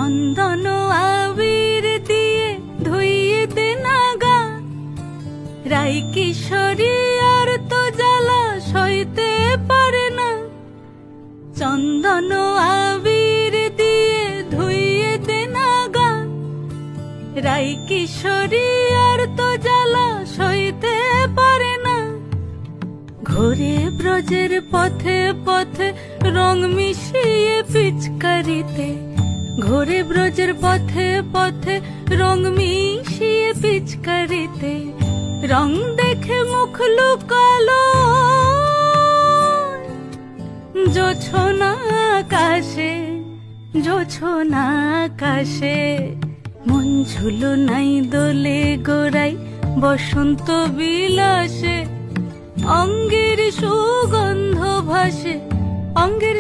চন্দন আবির দিয়ে ধুইয়ে দে না গা, রাই কিশোরী আর তো জ্বালা সইতে পারে না। চন্দন আবির দিয়ে ধুইয়ে দে না গা, রাই কিশোরী আর তো জ্বালা সইতে পারে না। ঘোরে ব্রজের পথে পথে রং মিশিয়ে পিচকারিতে, ঘোরে ব্রজের পথে পথে রং মিশিয়ে পিচকারিতে, রং দেখে মুখ লুকালো জোছনা আকাশে, জোছনা আকাশে। মন ঝুলো নাই দোলে গোড়াই বসন্ত বিলাসে, অঙ্গের সুগন্ধ ভাসে, অঙ্গের